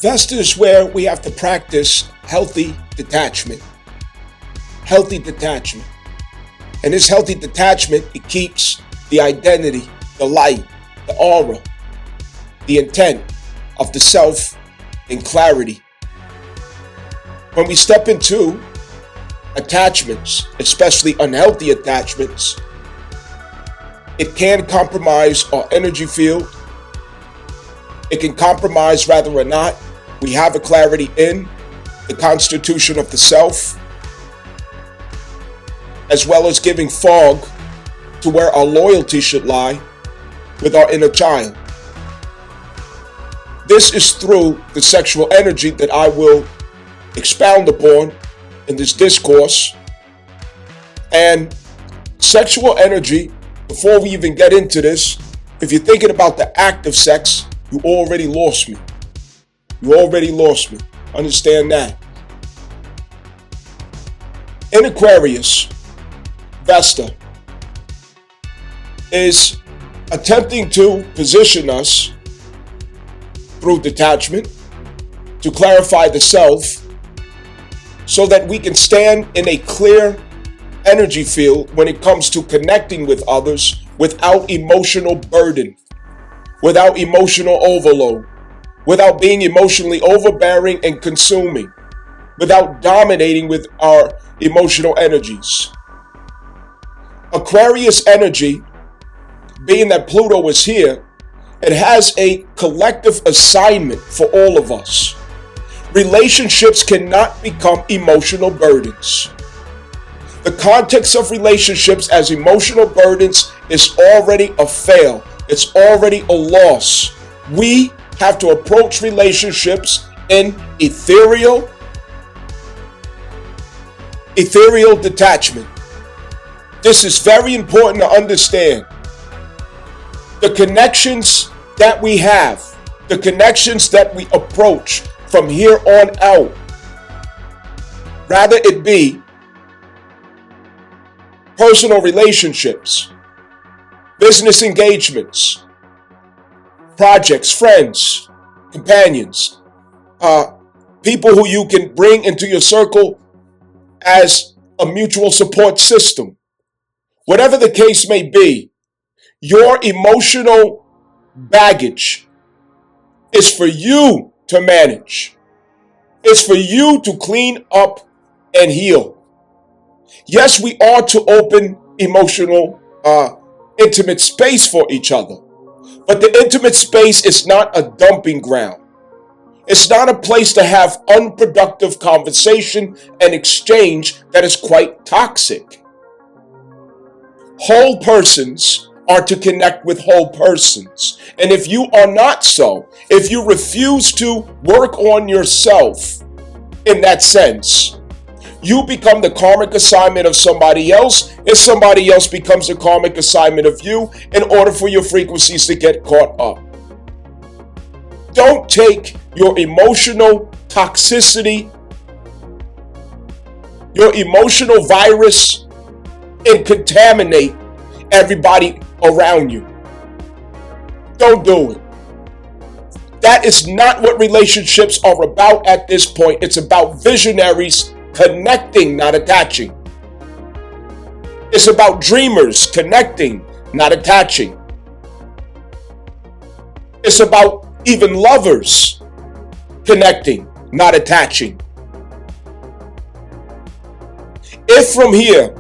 Vesta is where we have to practice healthy detachment. Healthy detachment. And this healthy detachment, it keeps the identity, the light, the aura, the intent of the self in clarity. When we step into attachments, especially unhealthy attachments, it can compromise our energy field. It can compromise whether or not we have a clarity in the constitution of the self, as well as giving fog to where our loyalty should lie with our inner child. This is through the sexual energy that I will expound upon in this discourse. And sexual energy, before we even get into this, if you're thinking about the act of sex, you already lost me. You already lost me. Understand that. In Aquarius, Vesta is attempting to position us through detachment to clarify the self so that we can stand in a clear energy field when it comes to connecting with others without emotional burden, without emotional overload, without being emotionally overbearing and consuming, without dominating with our emotional energies. Aquarius energy, being that Pluto is here, it has a collective assignment for all of us. Relationships cannot become emotional burdens. The context of relationships as emotional burdens is already a fail. It's already a loss. We have to approach relationships in ethereal detachment. This is very important to understand. The connections that we have, the connections that we approach from here on out, rather it be personal relationships, business engagements, projects, friends, companions, people who you can bring into your circle as a mutual support system. Whatever the case may be, your emotional baggage is for you to manage. It's for you to clean up and heal. Yes, we are to open emotional, intimate space for each other. But the intimate space is not a dumping ground. It's not a place to have unproductive conversation and exchange that is quite toxic. Whole persons are to connect with whole persons. And if you are not so, if you refuse to work on yourself in that sense, you become the karmic assignment of somebody else, and somebody else becomes the karmic assignment of you in order for your frequencies to get caught up. Don't take your emotional toxicity, your emotional virus, and contaminate everybody around you. Don't do it. That is not what relationships are about at this point. It's about visionaries connecting, not attaching. It's about dreamers connecting, not attaching. It's about even lovers connecting, not attaching. If from here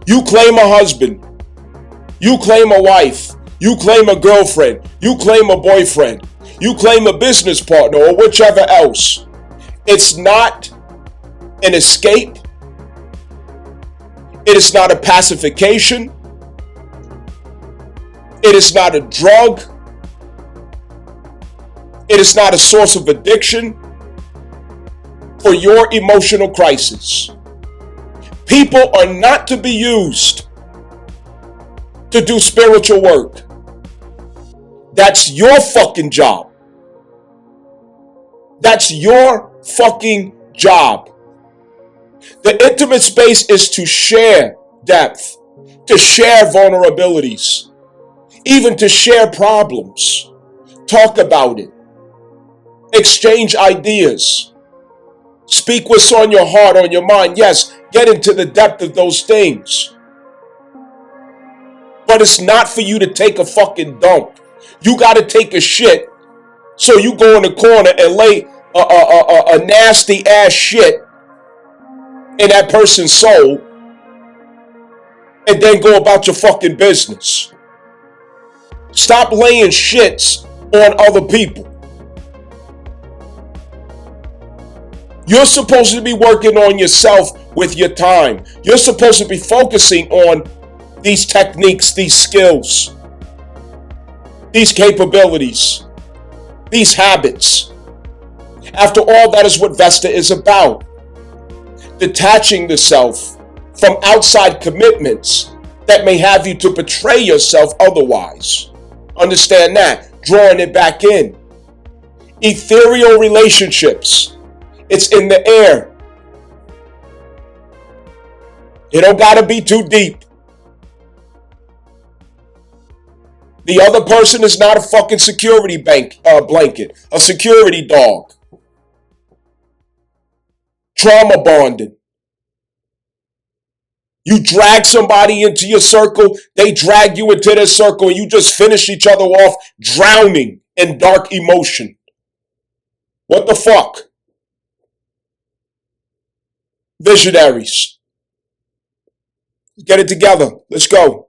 you claim a husband, you claim a wife, you claim a girlfriend, you claim a boyfriend, you claim a business partner, or whichever else, it's not an escape. It is not a pacification. It is not a drug. It is not a source of addiction for your emotional crisis. People are not to be used to do spiritual work. That's your fucking job. That's your fucking job. The intimate space is to share depth, to share vulnerabilities, even to share problems. Talk about it. Exchange ideas. Speak what's on your heart, on your mind. Yes, get into the depth of those things. But it's not for you to take a fucking dump. You got to take a shit, so you go in the corner and lay a nasty ass shit in that person's soul, and then go about your fucking business. Stop laying shits on other people. You're supposed to be working on yourself with your time. You're supposed to be focusing on these techniques, these skills, these capabilities, these habits. After all, that is what Vesta is about. Detaching the self from outside commitments that may have you to betray yourself otherwise. Understand that. Drawing it back in. Ethereal relationships. It's in the air. It don't gotta be too deep. The other person is not a fucking security blanket, a security dog. Trauma bonding. You drag somebody into your circle, they drag you into their circle, and you just finish each other off, drowning in dark emotion. What the fuck? Visionaries. Get it together. Let's go.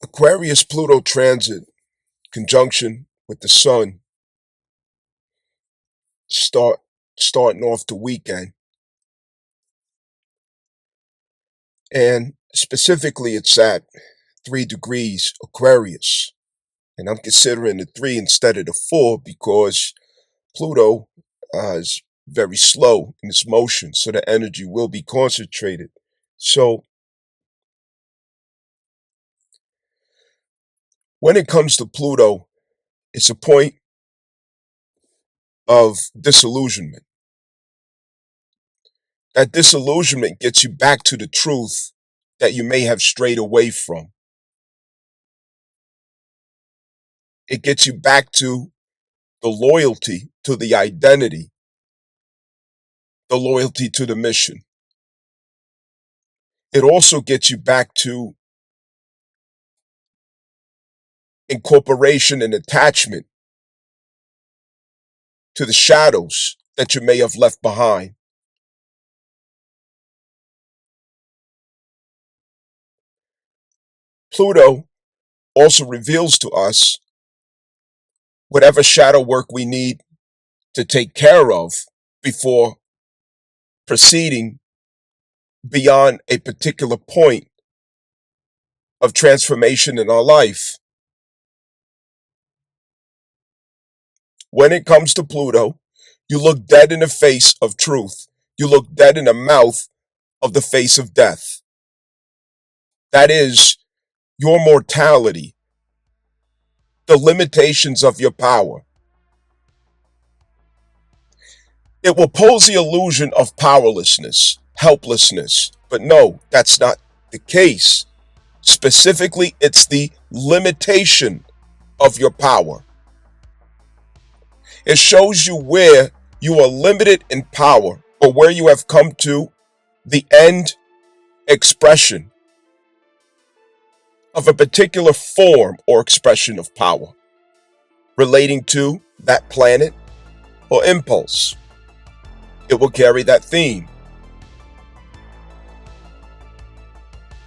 Aquarius Pluto transit, conjunction with the sun, starting off the weekend. And specifically, it's at 3 degrees Aquarius. And I'm considering the 3 instead of the 4 because Pluto is very slow in its motion, so the energy will be concentrated. So when it comes to Pluto, it's a point of disillusionment. That disillusionment gets you back to the truth that you may have strayed away from. It gets you back to the loyalty to the identity, the loyalty to the mission. It also gets you back to incorporation and attachment to the shadows that you may have left behind. Pluto also reveals to us whatever shadow work we need to take care of before proceeding beyond a particular point of transformation in our life. When it comes to Pluto, you look dead in the face of truth. You look dead in the mouth of the face of death. That is your mortality, the limitations of your power. It will pose the illusion of powerlessness, helplessness, but no, that's not the case. Specifically, it's the limitation of your power. It shows you where you are limited in power or where you have come to the end expression of a particular form or expression of power relating to that planet or impulse. It will carry that theme.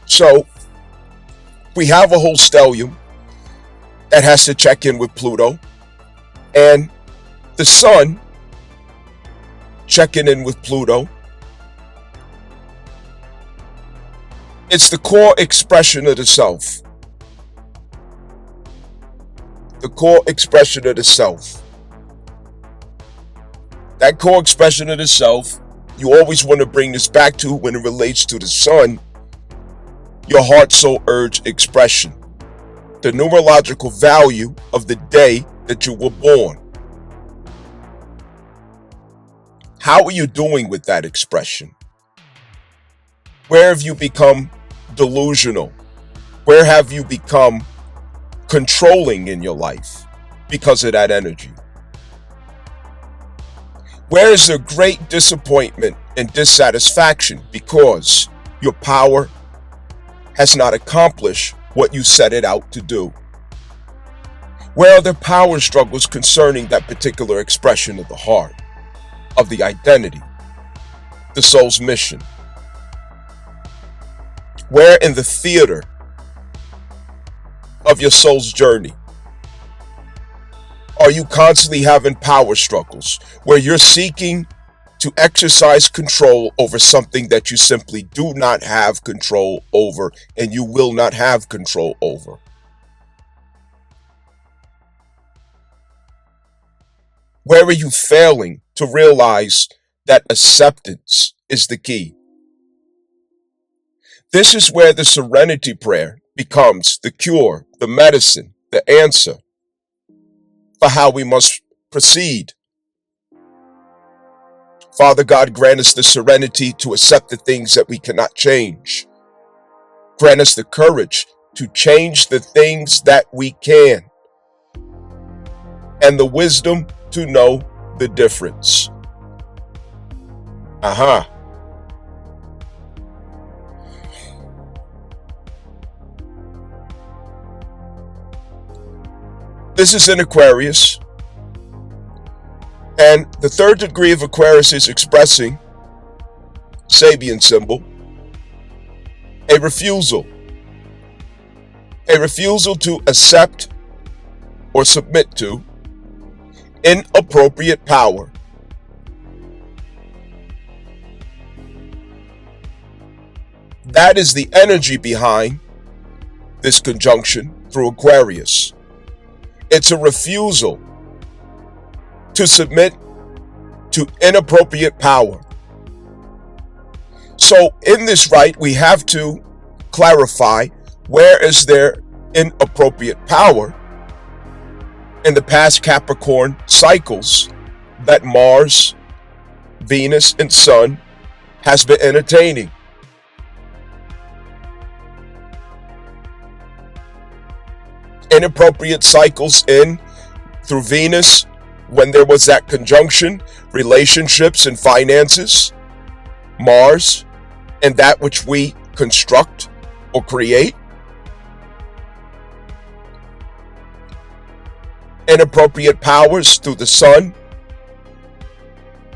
So, we have a whole stellium that has to check in with Pluto, and the sun checking in with Pluto. It's the core expression of the self. The core expression of the self. That core expression of the self, you always want to bring this back to when it relates to the sun, your heart, soul, urge expression. The numerological value of the day that you were born. How are you doing with that expression? Where have you become delusional? Where have you become controlling in your life because of that energy? Where is there great disappointment and dissatisfaction because your power has not accomplished what you set it out to do? Where are there power struggles concerning that particular expression of the heart, of the identity, the soul's mission? Where in the theater of your soul's journey are you constantly having power struggles where you're seeking to exercise control over something that you simply do not have control over and you will not have control over? Where are you failing to realize that acceptance is the key? This is where the serenity prayer becomes the cure, the medicine, the answer for how we must proceed. Father God, grant us the serenity to accept the things that we cannot change. Grant us the courage to change the things that we can, and the wisdom to know the difference. This is in Aquarius, and the third degree of Aquarius is expressing Sabian symbol, a refusal to accept or submit to inappropriate power. That is the energy behind this conjunction through Aquarius. It's a refusal to submit to inappropriate power. So in this rite, we have to clarify where is there inappropriate power in the past Capricorn cycles that Mars, Venus, and Sun has been entertaining. Inappropriate cycles through Venus when there was that conjunction, relationships and finances, Mars, and that which we construct or create. Inappropriate powers through the Sun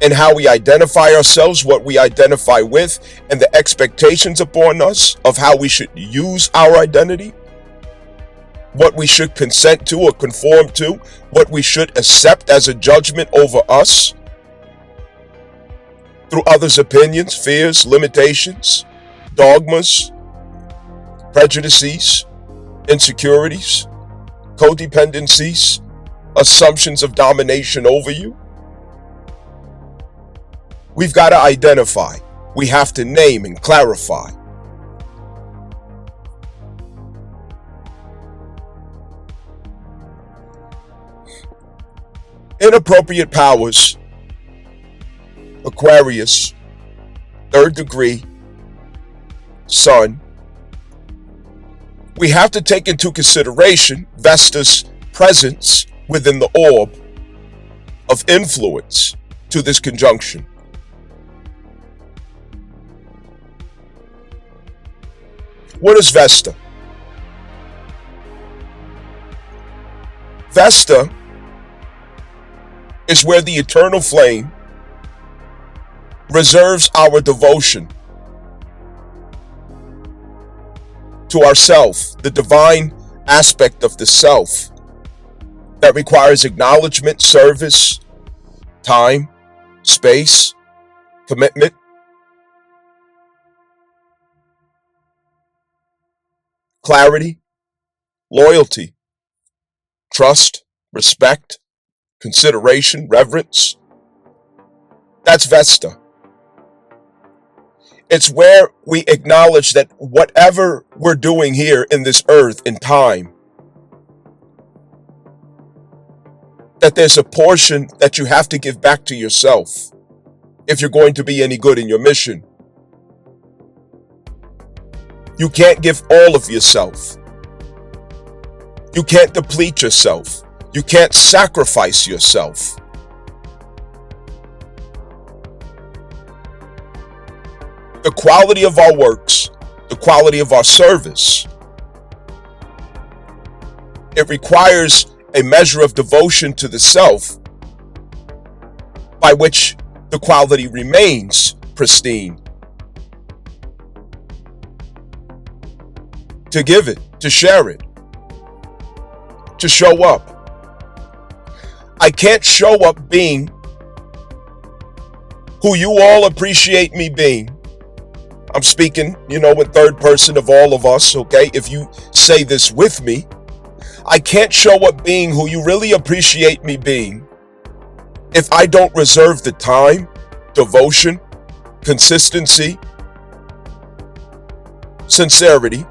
and how we identify ourselves, what we identify with, and the expectations upon us of how we should use our identity, what we should consent to or conform to, what we should accept as a judgment over us through others' opinions, fears, limitations, dogmas, prejudices, insecurities, codependencies, assumptions of domination over you. We've got to identify. We have to name and clarify. Inappropriate powers, Aquarius, third degree, Sun. We have to take into consideration Vesta's presence within the orb of influence to this conjunction. What is Vesta? Vesta is where the eternal flame reserves our devotion to ourself, the divine aspect of the self that requires acknowledgement, service, time, space, commitment. Clarity, loyalty, trust, respect, consideration, reverence. That's Vesta. It's where we acknowledge that whatever we're doing here in this earth in time, that there's a portion that you have to give back to yourself if you're going to be any good in your mission. You can't give all of yourself. You can't deplete yourself. You can't sacrifice yourself. The quality of our works, the quality of our service, it requires a measure of devotion to the self by which the quality remains pristine. To give it, to share it, to show up. I can't show up being who you all appreciate me being. I'm speaking, in third person of all of us, okay? If you say this with me, I can't show up being who you really appreciate me being if I don't reserve the time, devotion, consistency, sincerity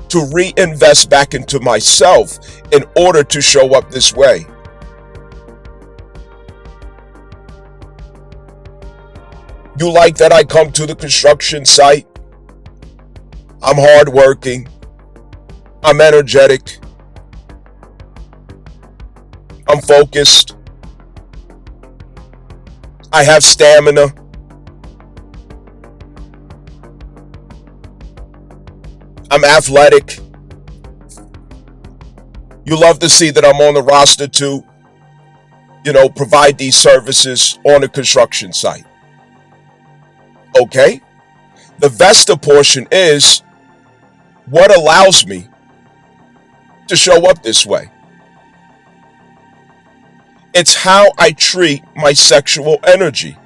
to reinvest back into myself in order to show up this way. You like that I come to the construction site? I'm hardworking. I'm energetic. I'm focused. I have stamina. I'm athletic. You love to see that I'm on the roster to, provide these services on a construction site. Okay? The Vesta portion is what allows me to show up this way. It's how I treat my sexual energy.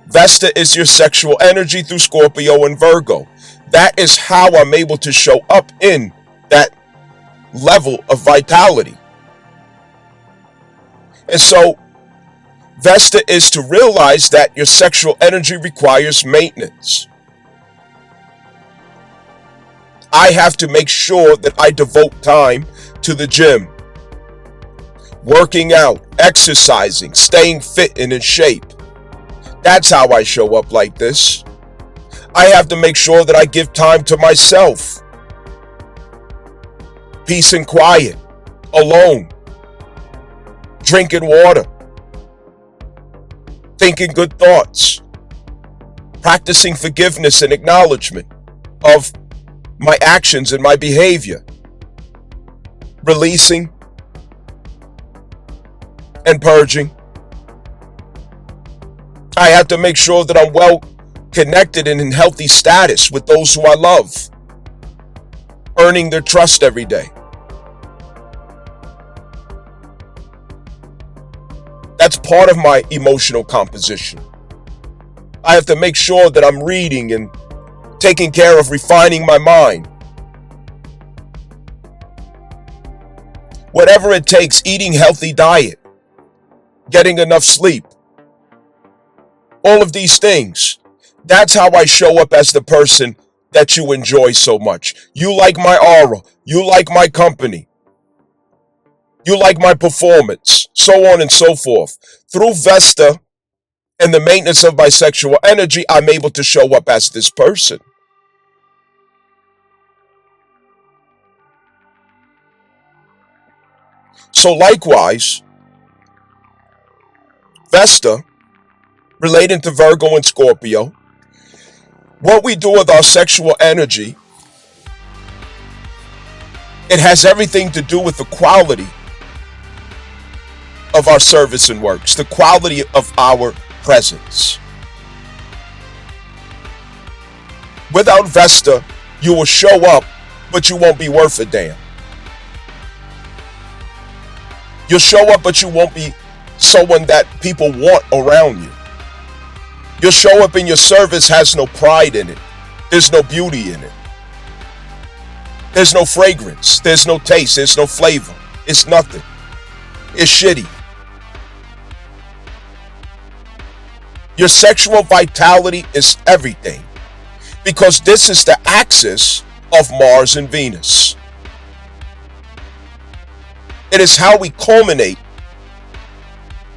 Vesta is your sexual energy through Scorpio and Virgo. That is how I'm able to show up in that level of vitality. And so, Vesta is to realize that your sexual energy requires maintenance. I have to make sure that I devote time to the gym, working out, exercising, staying fit and in shape. That's how I show up like this. I have to make sure that I give time to myself. Peace and quiet, alone, drinking water, thinking good thoughts, practicing forgiveness and acknowledgement of my actions and my behavior, releasing and purging. I have to make sure that I'm well connected and in healthy status with those who I love, earning their trust every day. That's part of my emotional composition. I have to make sure that I'm reading and taking care of refining my mind. Whatever it takes, eating healthy diet, getting enough sleep, all of these things. That's how I show up as the person that you enjoy so much. You like my aura. You like my company. You like my performance, so on and so forth. Through Vesta and the maintenance of my sexual energy, I'm able to show up as this person. So likewise, Vesta, relating to Virgo and Scorpio, what we do with our sexual energy, it has everything to do with the quality of our service and works, the quality of our presence. Without Vesta, you will show up, but you won't be worth a damn. You'll show up, but you won't be someone that people want around you. Your show up in your service has no pride in it. There's no beauty in it. There's no fragrance. There's no taste. There's no flavor. It's nothing. It's shitty. Your sexual vitality is everything, because this is the axis of Mars and Venus. It is how we culminate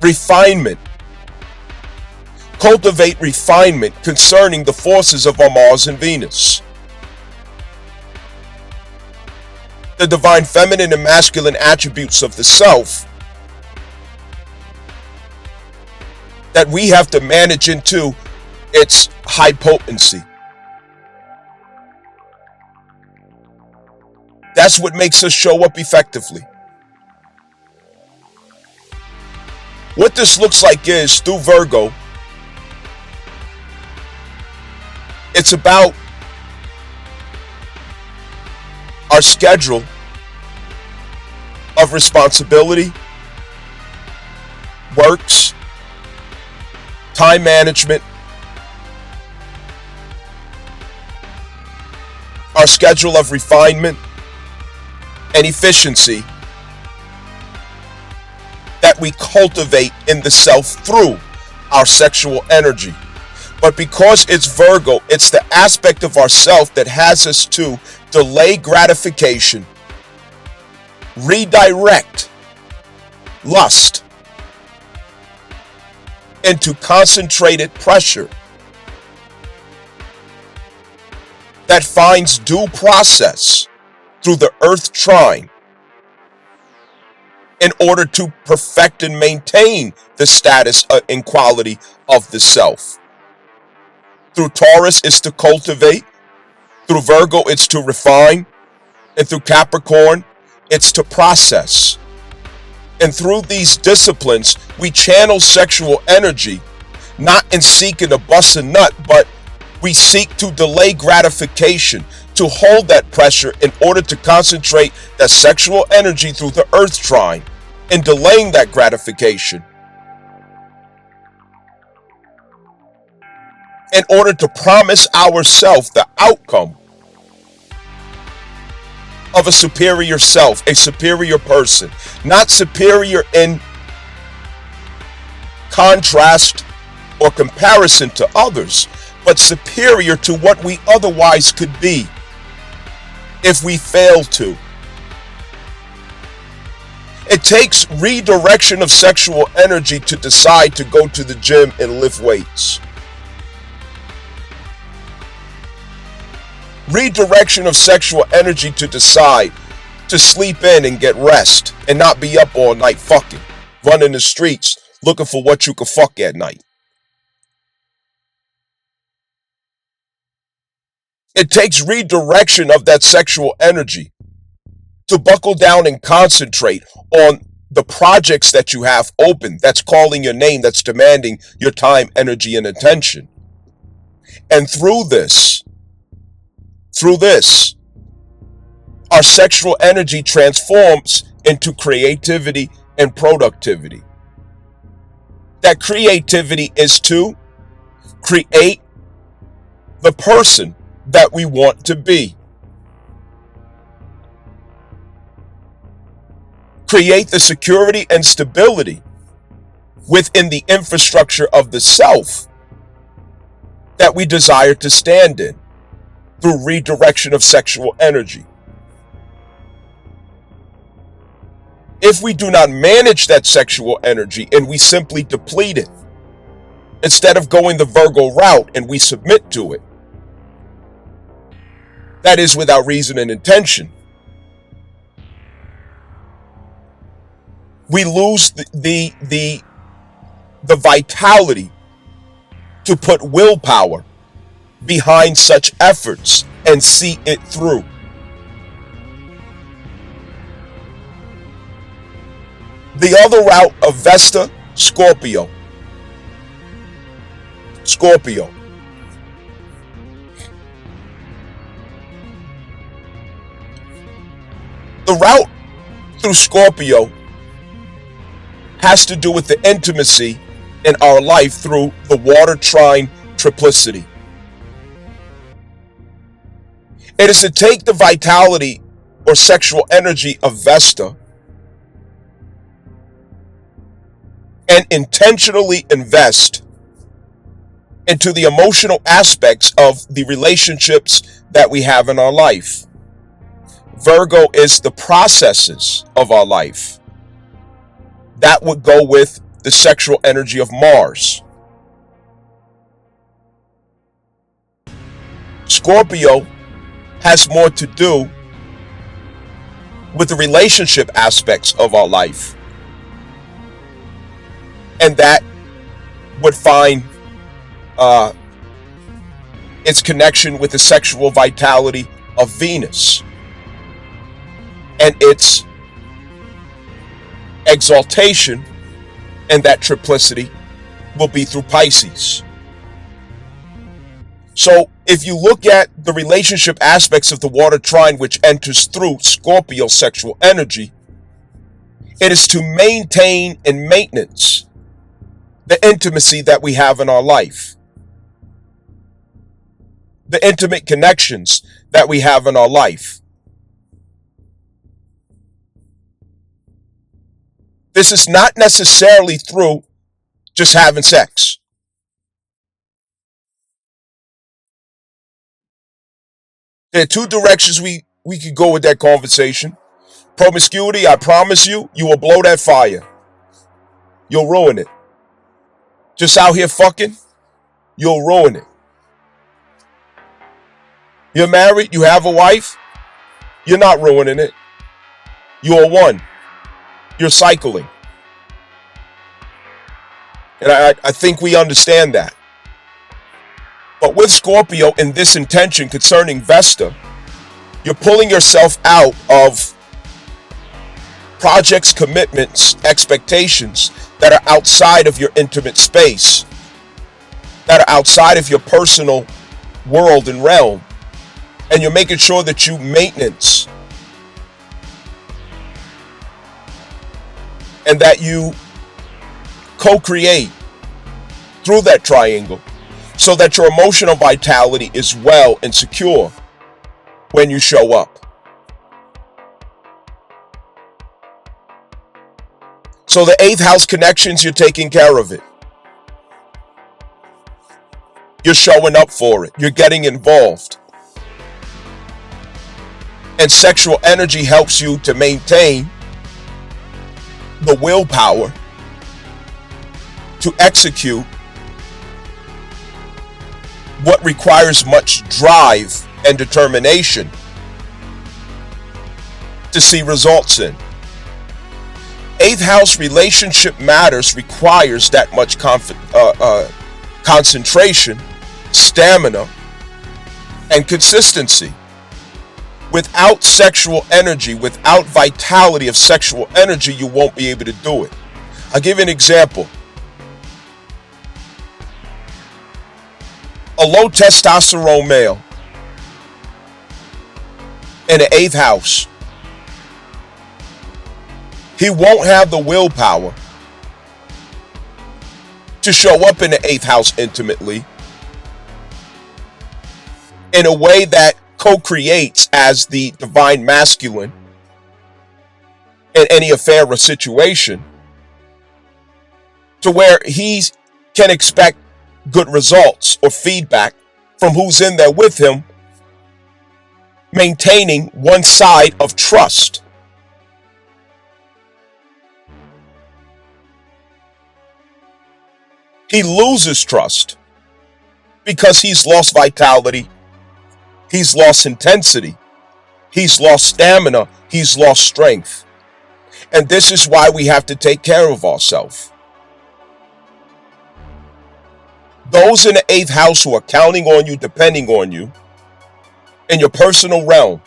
refinement, cultivate refinement concerning the forces of our Mars and Venus. the divine feminine and masculine attributes of the self that we have to manage into its high potency. That's what makes us show up effectively. What this looks like is, through Virgo, it's about our schedule of responsibility, works, time management, our schedule of refinement and efficiency that we cultivate in the self through our sexual energy. But because it's Virgo, it's the aspect of ourself that has us to delay gratification, redirect lust into concentrated pressure that finds due process through the earth trine in order to perfect and maintain the status and quality of the self. Through Taurus, it's to cultivate. Through Virgo, it's to refine. And through Capricorn, it's to process. And through these disciplines, we channel sexual energy, not in seeking to bust a nut, but we seek to delay gratification, to hold that pressure in order to concentrate that sexual energy through the earth trine and delaying that gratification in order to promise ourselves the outcome of a superior self, a superior person, not superior in contrast or comparison to others, but superior to what we otherwise could be if we fail to. It takes redirection of sexual energy to decide to go to the gym and lift weights. Redirection of sexual energy to decide to sleep in and get rest and not be up all night fucking, running the streets looking for what you can fuck at night. It takes redirection of that sexual energy to buckle down and concentrate on the projects that you have open, that's calling your name, that's demanding your time, energy, and attention. And through this, our sexual energy transforms into creativity and productivity. That creativity is to create the person that we want to be. Create the security and stability within the infrastructure of the self that we desire to stand in through redirection of sexual energy. If we do not manage that sexual energy and we simply deplete it, instead of going the Virgo route and we submit to it, that is without reason and intention, we lose the vitality to put willpower behind such efforts and see it through. The other route of Vesta, Scorpio. The route through Scorpio has to do with the intimacy in our life through the water trine triplicity. It is to take the vitality or sexual energy of Vesta and intentionally invest into the emotional aspects of the relationships that we have in our life. Virgo is the processes of our life. That would go with the sexual energy of Mars. Scorpio has more to do with the relationship aspects of our life. And that would find its connection with the sexual vitality of Venus, and its exaltation, and that triplicity will be through Pisces. So if you look at the relationship aspects of the water trine, which enters through Scorpio sexual energy, it is to maintain and maintenance the intimacy that we have in our life, the intimate connections that we have in our life. This is not necessarily through just having sex. There are two directions we could go with that conversation. Promiscuity, I promise you, you will blow that fire. You'll ruin it. Just out here fucking, you'll ruin it. You're married, you have a wife, you're not ruining it. You're one. You're cycling. And I think we understand that. But with Scorpio in this intention concerning Vesta, you're pulling yourself out of projects, commitments, expectations that are outside of your intimate space, that are outside of your personal world and realm. And you're making sure that you maintenance and that you co-create through that triangle so that your emotional vitality is well and secure when you show up. So the 8th house connections, you're taking care of it. You're showing up for it. You're getting involved. And sexual energy helps you to maintain the willpower to execute what requires much drive and determination to see results in. 8th house relationship matters requires that much concentration, stamina, and consistency. Without sexual energy, without vitality of sexual energy, you won't be able to do it. I'll give you an example. A low testosterone male in the 8th house, he won't have the willpower to show up in the 8th house intimately in a way that co-creates as the divine masculine in any affair or situation, to where he can expect good results or feedback from who's in there with him, maintaining one side of trust. He loses trust because he's lost vitality, he's lost intensity, he's lost stamina, he's lost strength. And this is why we have to take care of ourselves. Those in the 8th house who are counting on you, depending on you, in your personal realm,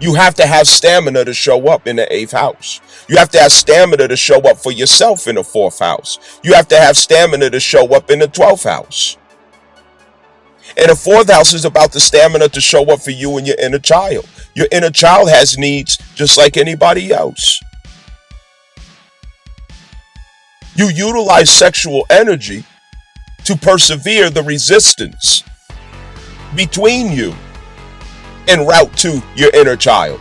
you have to have stamina to show up in the 8th house. You have to have stamina to show up for yourself in the 4th house. You have to have stamina to show up in the 12th house. And the 4th house is about the stamina to show up for you and your inner child. Your inner child has needs just like anybody else. You utilize sexual energy to persevere the resistance between you en route to your inner child.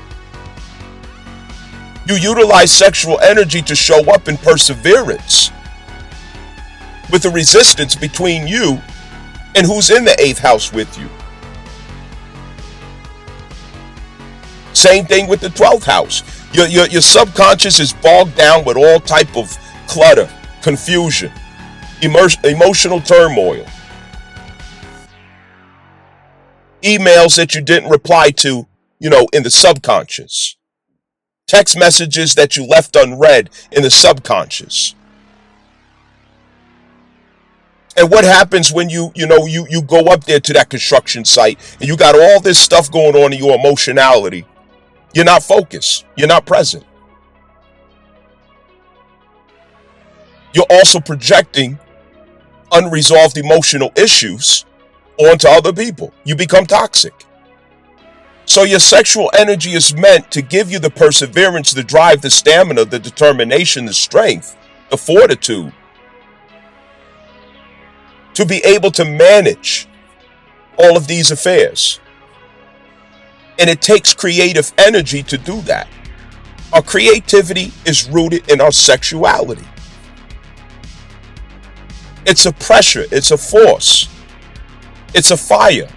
You utilize sexual energy to show up in perseverance with the resistance between you and who's in the 8th house with you. Same thing with the 12th house. Your subconscious is bogged down with all type of clutter, confusion, emotional turmoil, emails that you didn't reply to, in the subconscious. text messages that you left unread in the subconscious. And what happens when you go up there to that construction site and you got all this stuff going on in your emotionality? You're not focused. You're not present. You're also projecting unresolved emotional issues onto other people. You become toxic. So your sexual energy is meant to give you the perseverance, the drive, the stamina, the determination, the strength, the fortitude to be able to manage all of these affairs. And it takes creative energy to do that. Our creativity is rooted in our sexuality. It's a pressure, it's a force, it's a fire.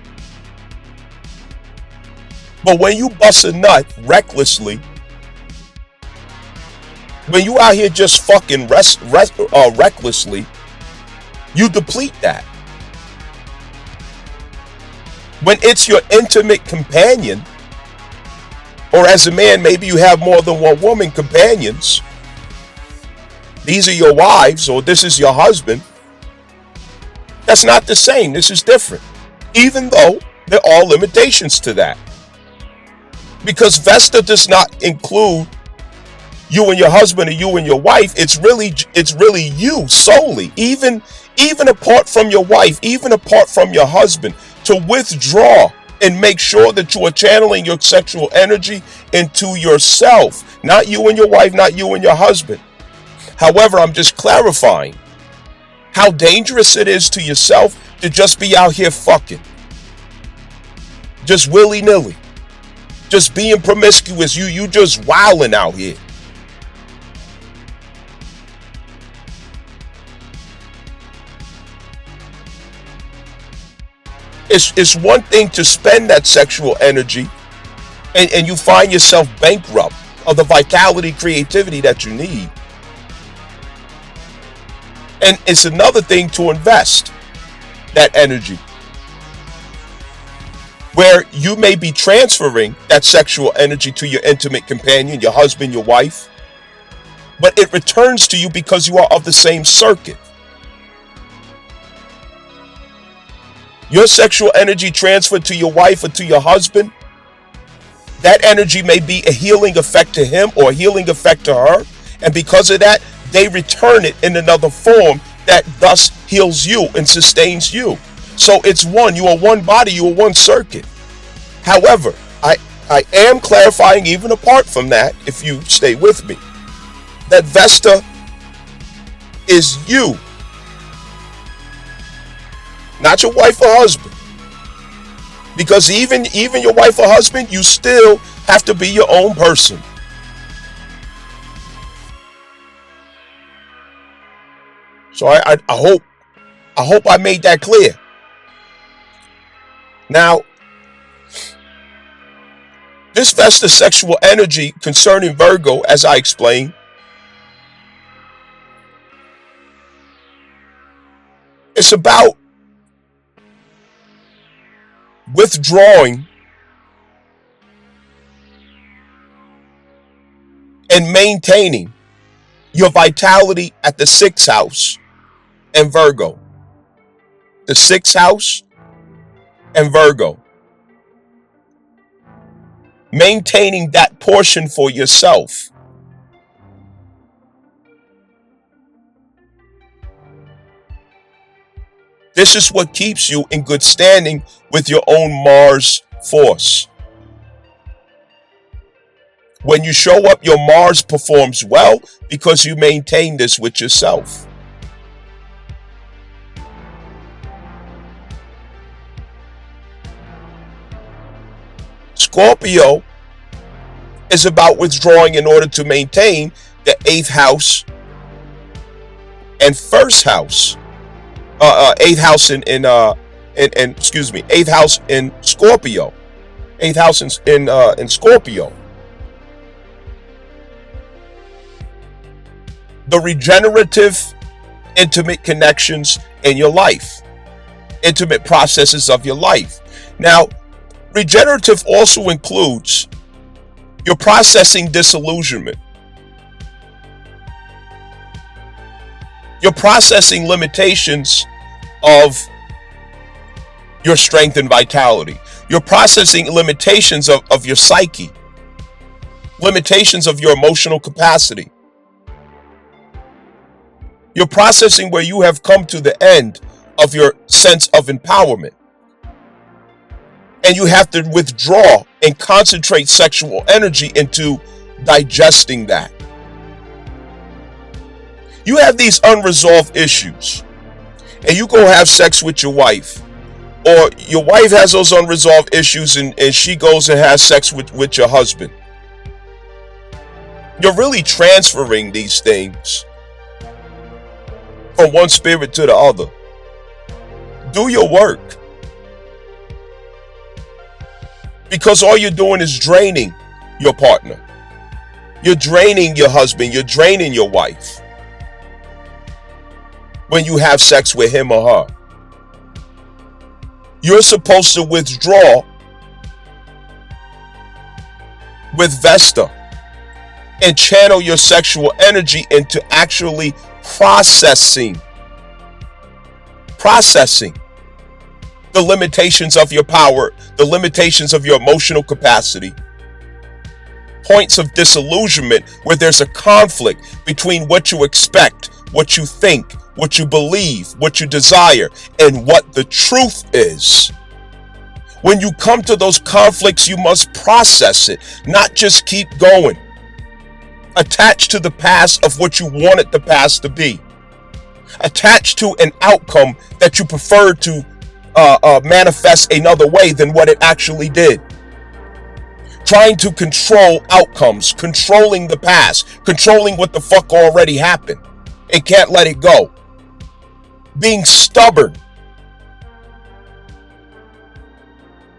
But when you bust a nut recklessly, when you out here just fucking recklessly, you deplete that. When it's your intimate companion, or as a man, maybe you have more than one woman companions. These are your wives, or this is your husband. That's not the same. This is different. Even though there are limitations to that. Because Vesta does not include you and your husband or you and your wife. It's really you solely. Even apart from your wife, even apart from your husband, to withdraw and make sure that you are channeling your sexual energy into yourself. Not you and your wife, not you and your husband. However, I'm just clarifying how dangerous it is to yourself to just be out here fucking. Just willy-nilly. Just being promiscuous. You just wilding out here. It's one thing to spend that sexual energy and you find yourself bankrupt of the vitality, creativity that you need. And it's another thing to invest that energy, where you may be transferring that sexual energy to your intimate companion, your husband, your wife, but it returns to you because you are of the same circuit. Your sexual energy transferred to your wife or to your husband, that energy may be a healing effect to him or a healing effect to her. And because of that, they return it in another form that thus heals you and sustains you. So it's one. You are one body. You are one circuit. However, I am clarifying, even apart from that, if you stay with me, that Vesta is you. Not your wife or husband. Because even your wife or husband, you still have to be your own person. So I hope I made that clear. Now, this Vesta sexual energy concerning Virgo, as I explained, it's about withdrawing and maintaining your vitality at the 6th house and Virgo. The 6th house and Virgo. Maintaining that portion for yourself. This is what keeps you in good standing with your own Mars force. When you show up, your Mars performs well because you maintain this with yourself. Scorpio is about withdrawing in order to maintain the 8th house and 1st house. 8th house in 8th house in Scorpio. 8th house in Scorpio. The regenerative, intimate connections in your life. Intimate processes of your life. Now, regenerative also includes You're processing disillusionment. You're processing limitations of your strength and vitality. You're processing limitations of your psyche, limitations of your emotional capacity. You're processing where you have come to the end of your sense of empowerment. And you have to withdraw and concentrate sexual energy into digesting that. You have these unresolved issues, and you go have sex with your wife, or your wife has those unresolved issues and she goes and has sex with your husband. You're really transferring these things from one spirit to the other. Do your work. Because all you're doing is draining your partner. You're draining your husband. You're draining your wife when you have sex with him or her. You're supposed to withdraw with Vesta and channel your sexual energy into actually processing the limitations of your power, the limitations of your emotional capacity, points of disillusionment where there's a conflict between what you expect, what you think, what you believe, what you desire, and what the truth is. When you come to those conflicts, you must process it, not just keep going. Attached to the past of what you wanted the past to be. Attached to an outcome that you prefer to manifest another way than what it actually did. Trying to control outcomes, controlling the past, controlling what the fuck already happened and can't let it go. Being stubborn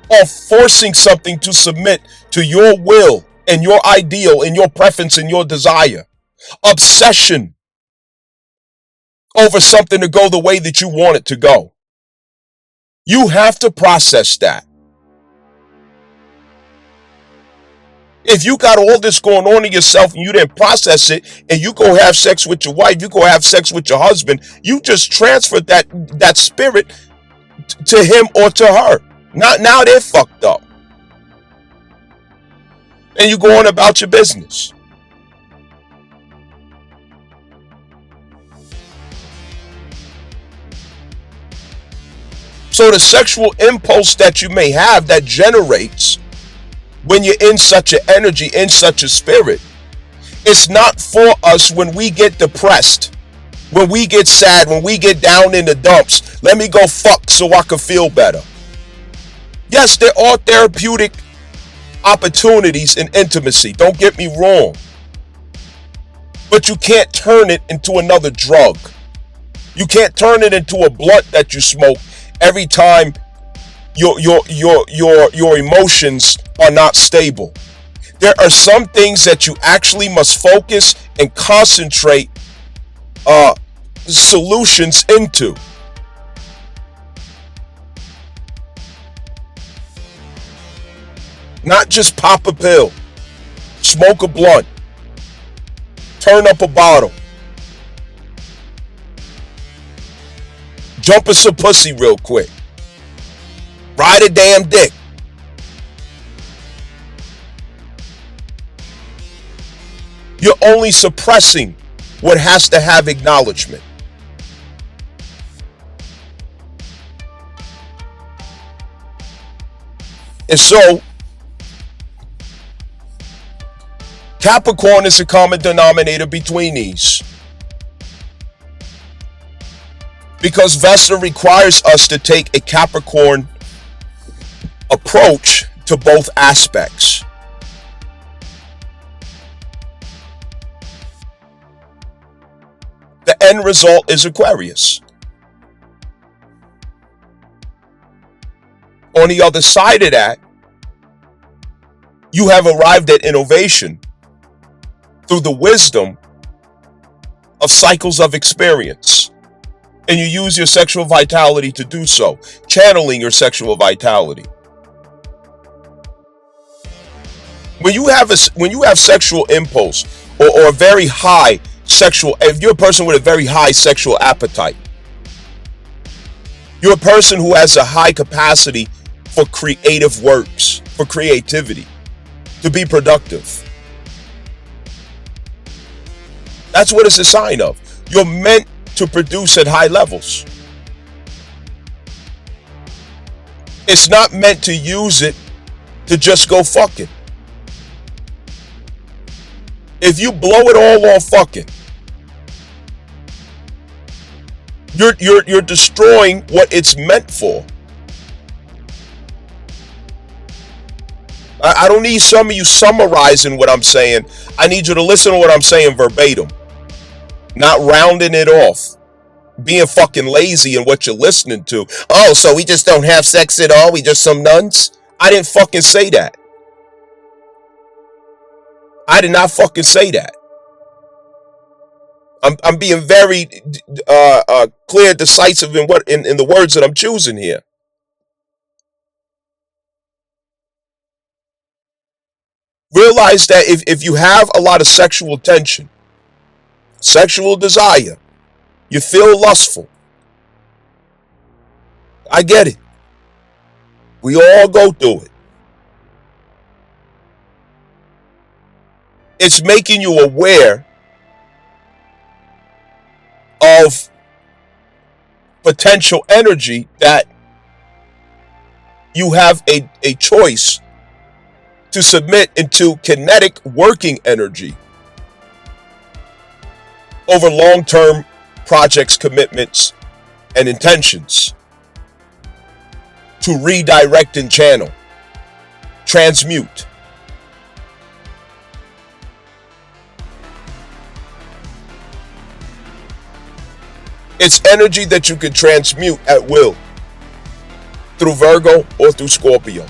or forcing something to submit to your will and your ideal and your preference and your desire. Obsession over something to go the way that you want it to go. You have to process that. If you got all this going on in yourself and you didn't process it, and you go have sex with your wife, you go have sex with your husband, you just transferred that spirit to him or to her. Now they're fucked up. And you go on about your business. So the sexual impulse that you may have that generates when you're in such an energy, in such a spirit, it's not for us when we get depressed, when we get sad, when we get down in the dumps. Let me go fuck so I can feel better. Yes, there are therapeutic opportunities in intimacy. Don't get me wrong. But you can't turn it into another drug. You can't turn it into a blunt that you smoke every time your emotions are not stable. There are some things that you actually must focus and concentrate solutions into. Not just pop a pill, smoke a blunt, turn up a bottle, jump in some pussy real quick, ride a damn dick. You're only suppressing what has to have acknowledgement. And so, Capricorn is a common denominator between these. Because Vesta requires us to take a Capricorn approach to both aspects. The end result is Aquarius. On the other side of that, you have arrived at innovation through the wisdom of cycles of experience. And you use your sexual vitality to do so, channeling your sexual vitality. When you have sexual impulse or a very high sexual, if you're a person with a very high sexual appetite, you're a person who has a high capacity for creative works, for creativity, to be productive. That's what it's a sign of. You're meant to produce at high levels. It's not meant to use it to just go fucking. If you blow it all on fucking, you're destroying what it's meant for. I don't need some of you summarizing what I'm saying. I need you to listen to what I'm saying verbatim, not rounding it off, being fucking lazy in what you're listening to. Oh, so we just don't have sex at all? We just some nuns? I didn't fucking say that. I did not fucking say that. I'm being very clear, decisive in the words that I'm choosing here. Realize that if you have a lot of sexual tension, sexual desire, you feel lustful. I get it. We all go through it. It's making you aware of potential energy that you have a choice to submit into kinetic working energy over long-term projects, commitments, and intentions to redirect and channel, transmute. It's energy that you can transmute at will through Virgo or through Scorpio.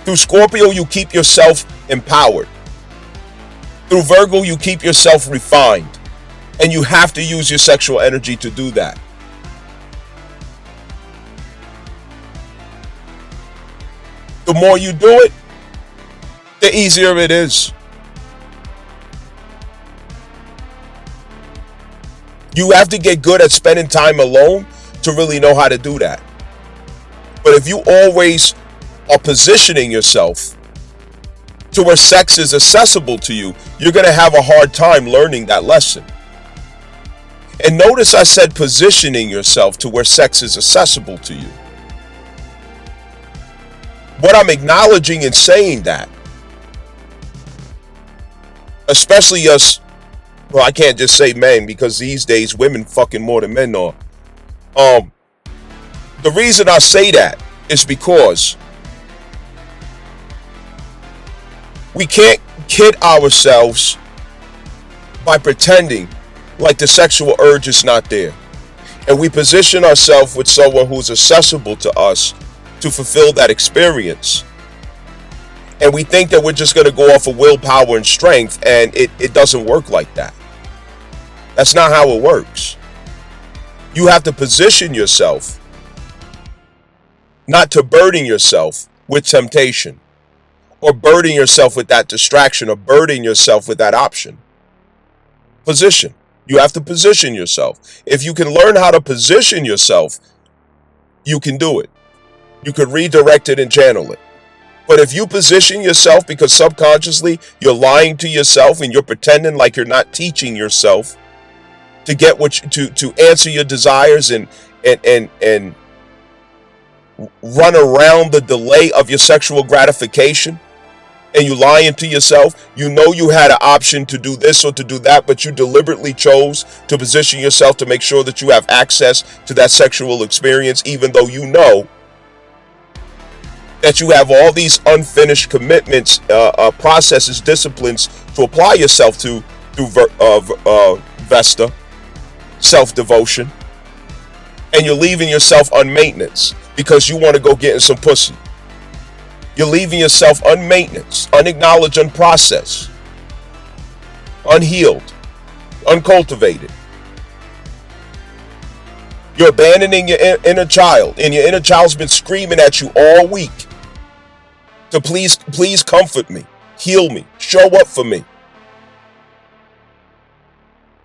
Through Scorpio, you keep yourself empowered. Through Virgo, you keep yourself refined. And you have to use your sexual energy to do that. The more you do it, the easier it is. You have to get good at spending time alone to really know how to do that. But if you always are positioning yourself to where sex is accessible to you, you're going to have a hard time learning that lesson. And notice I said positioning yourself to where sex is accessible to you. What I'm acknowledging in saying that, especially us, well, I can't just say men because these days women fucking more than men are. The reason I say that is because we can't kid ourselves by pretending like the sexual urge is not there. And we position ourselves with someone who's accessible to us to fulfill that experience. And we think that we're just going to go off of willpower and strength, and it doesn't work like that. That's not how it works. You have to position yourself not to burden yourself with temptation, or burden yourself with that distraction, or burden yourself with that option. Position. You have to position yourself. If you can learn how to position yourself, you can do it. You can redirect it and channel it. But if you position yourself because subconsciously you're lying to yourself and you're pretending like you're not teaching yourself to get to answer your desires and run around the delay of your sexual gratification, and you lying to yourself, you know you had an option to do this or to do that, but you deliberately chose to position yourself to make sure that you have access to that sexual experience, even though you know that you have all these unfinished commitments, processes, disciplines to apply yourself to through Vesta, self-devotion, and you're leaving yourself unmaintenance because you want to go get in some pussy. You're leaving yourself unmaintenance, unacknowledged, unprocessed, unhealed, uncultivated. You're abandoning your inner child, and your inner child's been screaming at you all week to please comfort me, heal me, show up for me.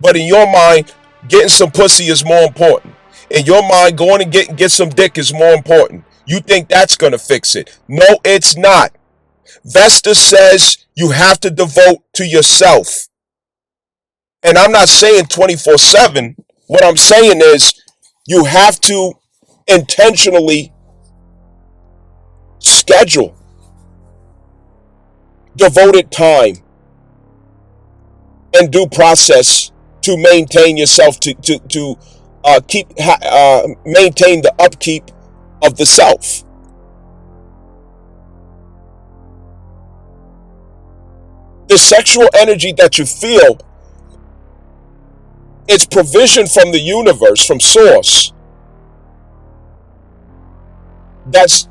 But in your mind, getting some pussy is more important. In your mind, going and get some dick is more important. You think that's going to fix it. No, it's not. Vesta says you have to devote to yourself. And I'm not saying 24/7. What I'm saying is you have to intentionally schedule devoted time and due process to maintain yourself, to maintain the upkeep of the self. The sexual energy that you feel, it's provision from the universe, from source, that's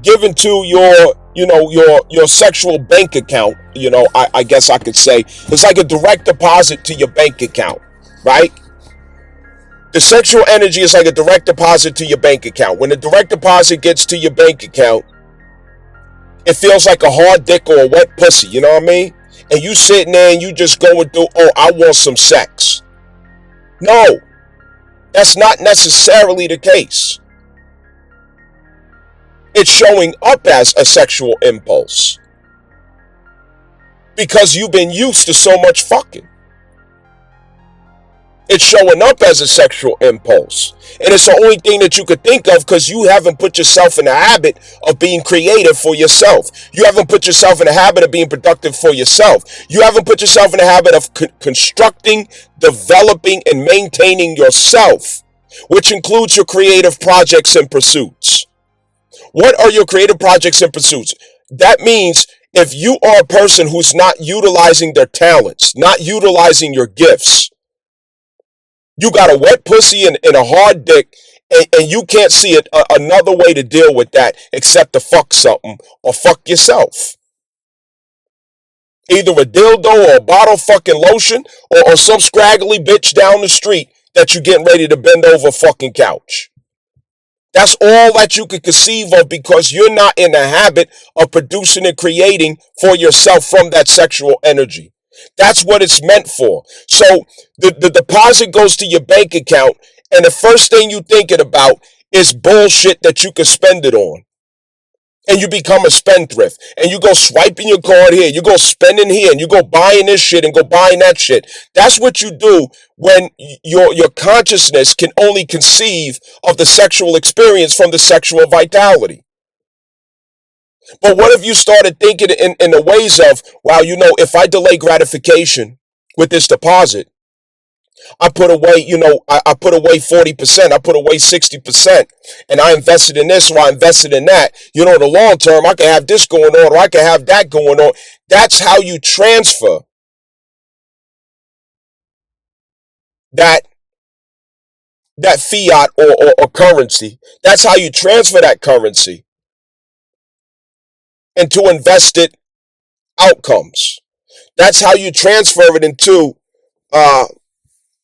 given to your sexual bank account. I guess I could say it's like a direct deposit to your bank account, right? The sexual energy is like a direct deposit to your bank account. When the direct deposit gets to your bank account, it feels like a hard dick or a wet pussy, you know what I mean? And you sitting there and you just going through, oh, I want some sex. No, that's not necessarily the case. It's showing up as a sexual impulse because you've been used to so much fucking. It's showing up as a sexual impulse. And it's the only thing that you could think of because you haven't put yourself in the habit of being creative for yourself. You haven't put yourself in the habit of being productive for yourself. You haven't put yourself in the habit of constructing, developing, and maintaining yourself, which includes your creative projects and pursuits. What are your creative projects and pursuits? That means if you are a person who's not utilizing their talents, not utilizing your gifts, you got a wet pussy and a hard dick, and you can't see it another way to deal with that except to fuck something or fuck yourself. Either a dildo or a bottle of fucking lotion or some scraggly bitch down the street that you're getting ready to bend over a fucking couch. That's all that you could conceive of because you're not in the habit of producing and creating for yourself from that sexual energy. That's what it's meant for. So the deposit goes to your bank account, and the first thing you're thinking about is bullshit that you can spend it on. And you become a spendthrift, and you go swiping your card here, you go spending here, and you go buying this shit and go buying that shit. That's what you do when your consciousness can only conceive of the sexual experience from the sexual vitality. But what if you started thinking in the ways of, wow, if I delay gratification with this deposit, I put away, I put away 40%, I put away 60%, and I invested in this or I invested in that. In the long term, I can have this going on or I can have that going on. That's how you transfer that fiat or currency. That's how you transfer that currency into invested outcomes. That's how you transfer it into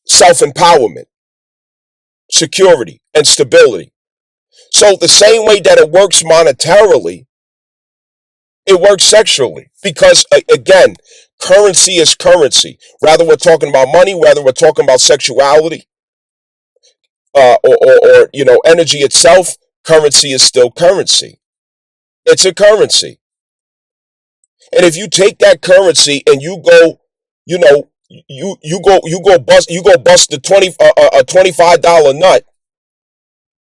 self-empowerment, security, and stability. So the same way that it works monetarily, it works sexually. Because, again, currency is currency. Whether we're talking about money, whether we're talking about sexuality, or energy itself, currency is still currency. It's a currency. And if you take that currency and you go, you go bust the $25 nut,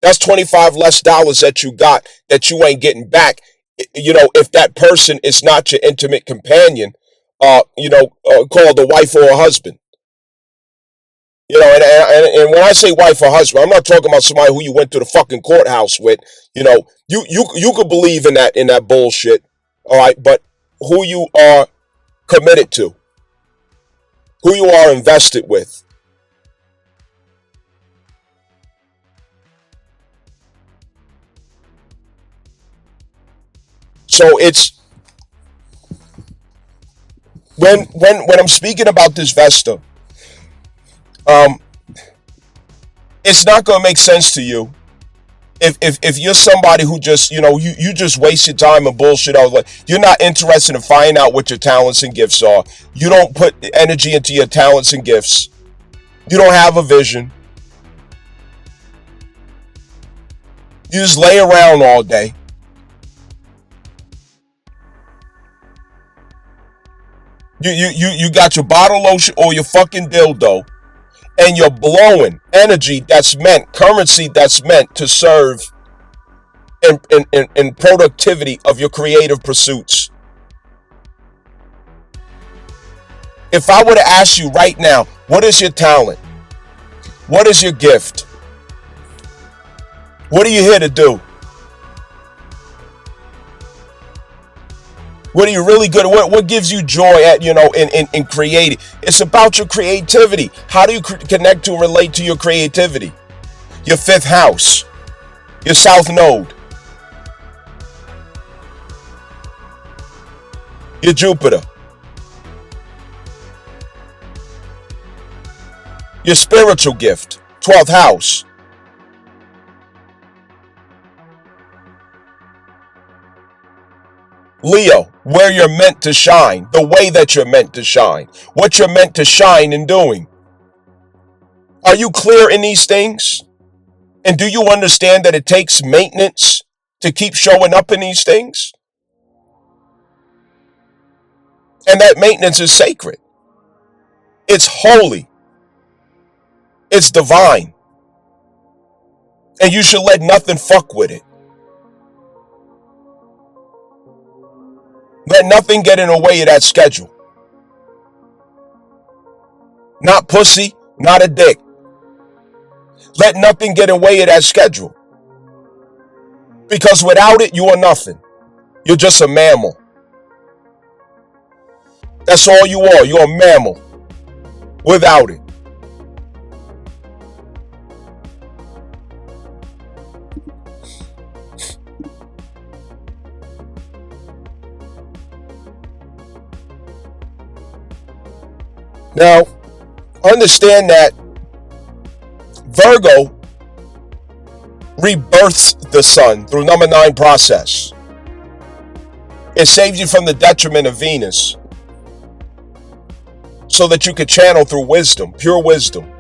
that's 25 less dollars that you got that you ain't getting back. If that person is not your intimate companion, called a wife or a husband. And when I say wife or husband, I'm not talking about somebody who you went to the fucking courthouse with. You could believe in that bullshit, all right, but who you are committed to, who you are invested with. So it's when I'm speaking about this Vesta, It's not going to make sense to you if you're somebody who just, you just waste your time and bullshit all the way. You're not interested in finding out what your talents and gifts are. You don't put energy into your talents and gifts. You don't have a vision. You just lay around all day. You got your bottle lotion or your fucking dildo, and you're blowing energy that's meant, currency that's meant to serve in productivity of your creative pursuits. If I were to ask you right now, what is your talent? What is your gift? What are you here to do? What are you really good at? What gives you joy at, in creating? It's about your creativity. How do you connect to relate to your creativity? Your fifth house, your south node, your Jupiter, your spiritual gift, 12th house. Leo, where you're meant to shine, the way that you're meant to shine, what you're meant to shine in doing. Are you clear in these things? And do you understand that it takes maintenance to keep showing up in these things? And that maintenance is sacred. It's holy. It's divine. And you should let nothing fuck with it. Let nothing get in the way of that schedule. Not pussy, not a dick. Let nothing get in the way of that schedule. Because without it, you are nothing. You're just a mammal. That's all you are. You're a mammal. Without it. Now, understand that Virgo rebirths the sun through number 9 process. It saves you from the detriment of Venus so that you could channel through wisdom, pure wisdom.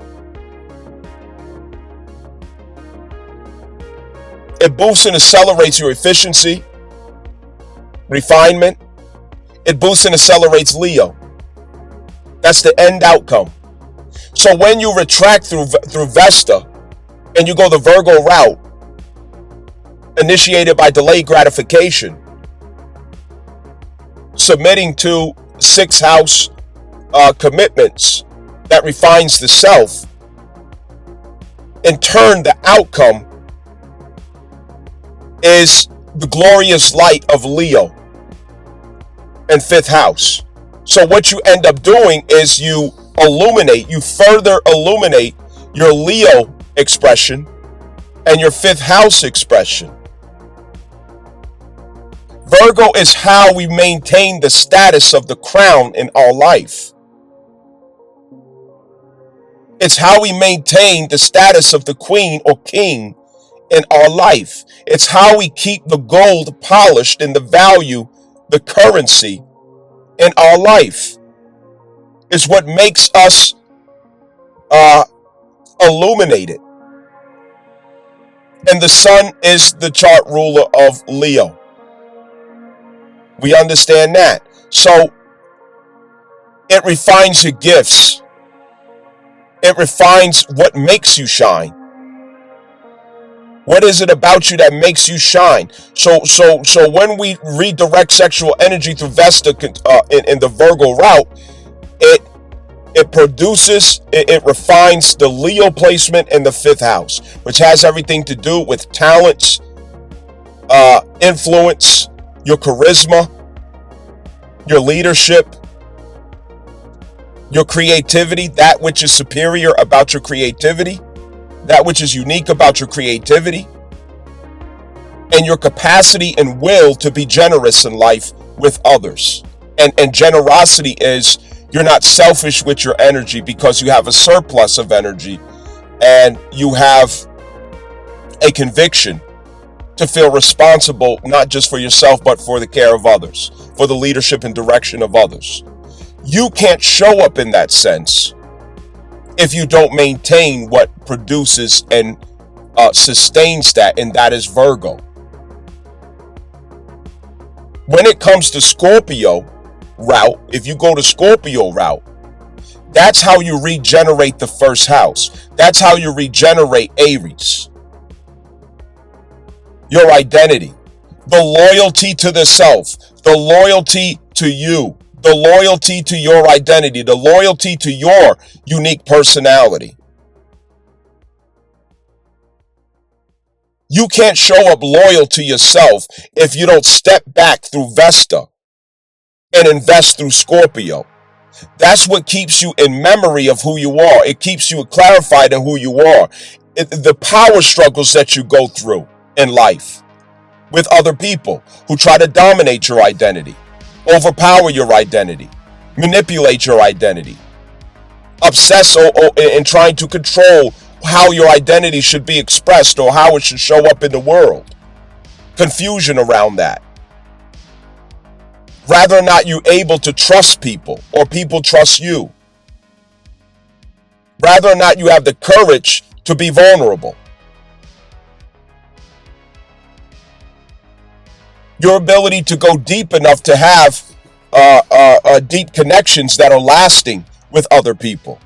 It boosts and accelerates your efficiency, refinement. It boosts and accelerates Leo. That's the end outcome. So when you retract through Vesta and you go the Virgo route, initiated by delayed gratification, submitting to 6th house commitments that refines the self, in turn the outcome is the glorious light of Leo and 5th house. So what you end up doing is you further illuminate your Leo expression and your 5th house expression. Virgo is how we maintain the status of the crown in our life. It's how we maintain the status of the queen or king in our life. It's how we keep the gold polished and the value, the currency in our life. Is what makes us illuminated. And the sun is the chart ruler of Leo. We understand that. So it refines your gifts. It refines what makes you shine. What is it about you that makes you shine? So when we redirect sexual energy through Vesta in the Virgo route, it produces, it refines the Leo placement in the 5th house, which has everything to do with talents, influence, your charisma, your leadership, your creativity, that which is superior about your creativity, that which is unique about your creativity, and your capacity and will to be generous in life with others. And generosity is you're not selfish with your energy because you have a surplus of energy, and you have a conviction to feel responsible, not just for yourself, but for the care of others, for the leadership and direction of others. You can't show up in that sense if you don't maintain what produces and sustains that, and that is Virgo. When it comes to Scorpio route, if you go to Scorpio route, that's how you regenerate the first house. That's how you regenerate Aries. Your identity, the loyalty to the self, the loyalty to you, the loyalty to your identity, the loyalty to your unique personality. You can't show up loyal to yourself if you don't step back through Vesta and invest through Scorpio. That's what keeps you in memory of who you are. It keeps you clarified in who you are. The power struggles that you go through in life with other people who try to dominate your identity, overpower your identity, manipulate your identity, obsess in trying to control how your identity should be expressed or how it should show up in the world. Confusion around that. Rather or not you able to trust people or people trust you. Rather or not you have the courage to be vulnerable. Your ability to go deep enough to have deep connections that are lasting with other people.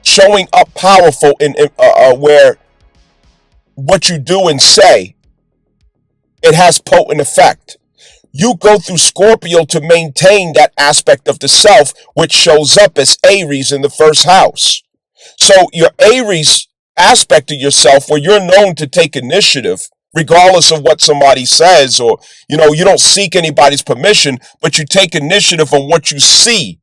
Showing up powerful in where what you do and say, it has potent effect. You go through Scorpio to maintain that aspect of the self, which shows up as Aries in the first house. So your Aries aspect of yourself, where you're known to take initiative, regardless of what somebody says, or, you don't seek anybody's permission, but you take initiative on what you see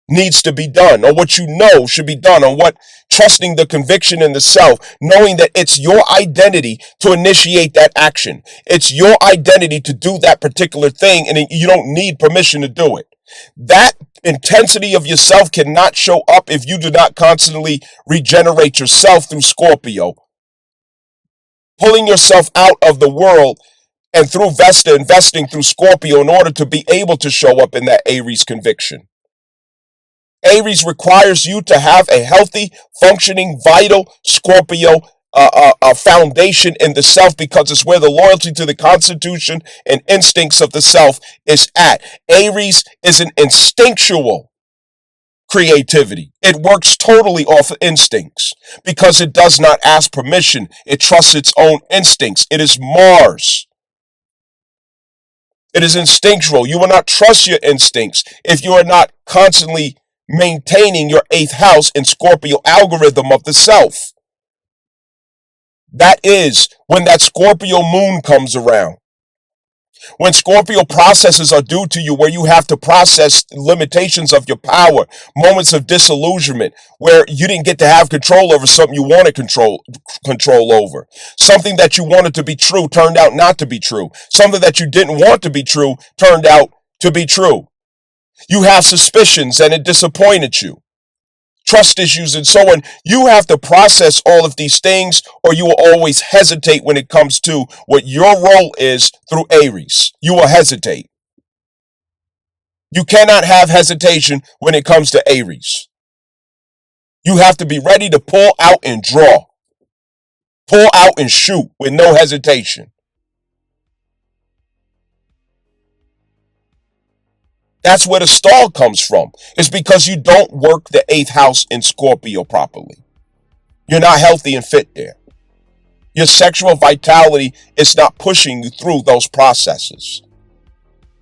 needs to be done, or what you know should be done, or what, trusting the conviction in the self, knowing that it's your identity to initiate that action. It's your identity to do that particular thing, and you don't need permission to do it. That intensity of yourself cannot show up if you do not constantly regenerate yourself through Scorpio. Pulling yourself out of the world and through Vesta, investing through Scorpio in order to be able to show up in that Aries conviction. Aries requires you to have a healthy, functioning, vital Scorpio foundation in the self, because it's where the loyalty to the constitution and instincts of the self is at. Aries is an instinctual creativity. It works totally off of instincts because it does not ask permission. It trusts its own instincts. It is Mars. It is instinctual. You will not trust your instincts if you are not constantly maintaining your 8th house in Scorpio algorithm of the self. That is when that Scorpio moon comes around. When Scorpio processes are due to you, where you have to process limitations of your power, moments of disillusionment, where you didn't get to have control over something you wanted control over. Something that you wanted to be true turned out not to be true. Something that you didn't want to be true turned out to be true. You have suspicions and it disappointed you. Trust issues and so on. You have to process all of these things, or you will always hesitate when it comes to what your role is through Aries. You will hesitate. You cannot have hesitation when it comes to Aries. You have to be ready to pull out and draw. Pull out and shoot with no hesitation. That's where the stall comes from. It's because you don't work the 8th house in Scorpio properly. You're not healthy and fit there. Your sexual vitality is not pushing you through those processes.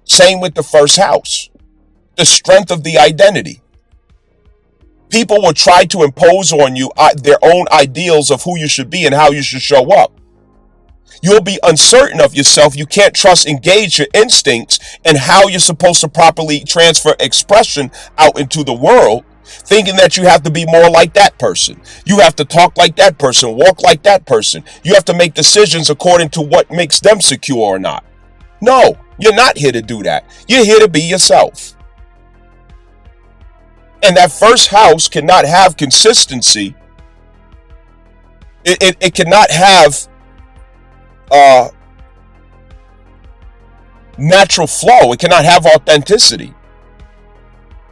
Same with the first house. The strength of the identity. People will try to impose on you their own ideals of who you should be and how you should show up. You'll be uncertain of yourself. You can't engage your instincts and how you're supposed to properly transfer expression out into the world, thinking that you have to be more like that person. You have to talk like that person, walk like that person. You have to make decisions according to what makes them secure or not. No, you're not here to do that. You're here to be yourself. And that first house cannot have consistency. It cannot have natural flow. It cannot have authenticity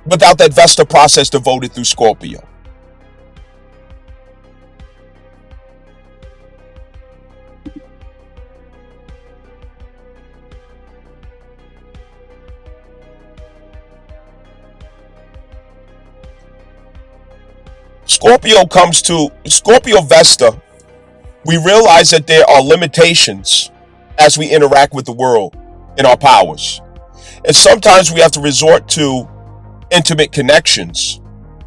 without that Vesta process devoted through Scorpio. Scorpio Vesta, we realize that there are limitations as we interact with the world in our powers. And sometimes we have to resort to intimate connections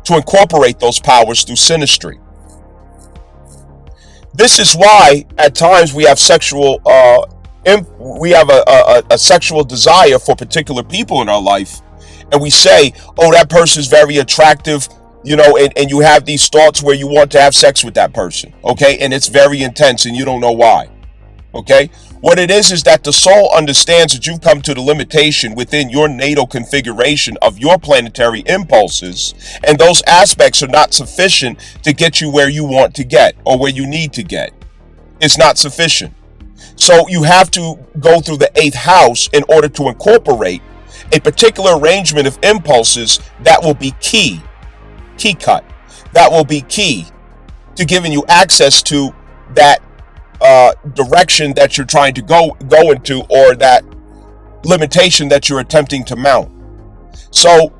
to incorporate those powers through synastry. This is why at times we have sexual a sexual desire for particular people in our life, and we say, oh, that person's very attractive, and you have these thoughts where you want to have sex with that person, okay? And it's very intense and you don't know why, okay? What it is that the soul understands that you've come to the limitation within your natal configuration of your planetary impulses, and those aspects are not sufficient to get you where you want to get or where you need to get. It's not sufficient. So you have to go through the 8th house in order to incorporate a particular arrangement of impulses that will be key cut, that will be key to giving you access to that direction that you're trying to go into, or that limitation that you're attempting to mount. So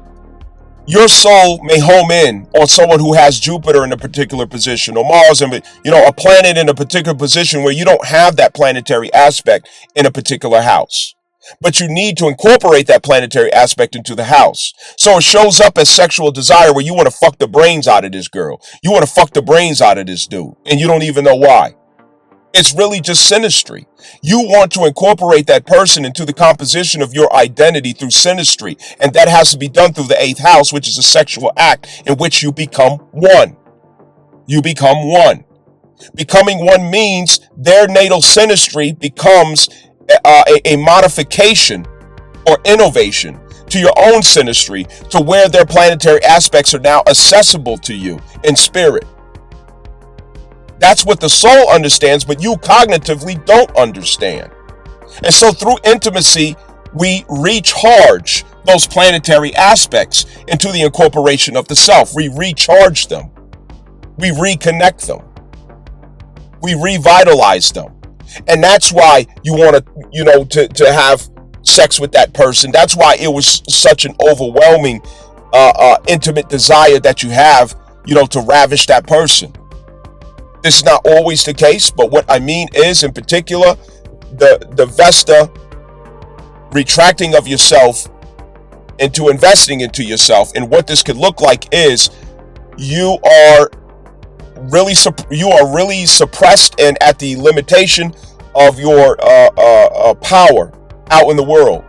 your soul may home in on someone who has Jupiter in a particular position, or Mars, and a planet in a particular position where you don't have that planetary aspect in a particular house. But you need to incorporate that planetary aspect into the house. So it shows up as sexual desire where you want to fuck the brains out of this girl. You want to fuck the brains out of this dude, and you don't even know why. It's really just synastry. You want to incorporate that person into the composition of your identity through synastry, and that has to be done through the 8th house, which is a sexual act in which you become one. You become one. Becoming one means their natal synastry becomes a modification or innovation to your own synastry, to where their planetary aspects are now accessible to you in spirit. That's what the soul understands, but you cognitively don't understand. And so through intimacy, we recharge those planetary aspects into the incorporation of the self. We recharge them. We reconnect them. We revitalize them. And that's why you want to have sex with that person. That's why it was such an overwhelming, intimate desire that you have, to ravish that person. This is not always the case, but what I mean is, in particular, the Vesta retracting of yourself into investing into yourself. And what this could look like is you are really suppressed and at the limitation of your power out in the world.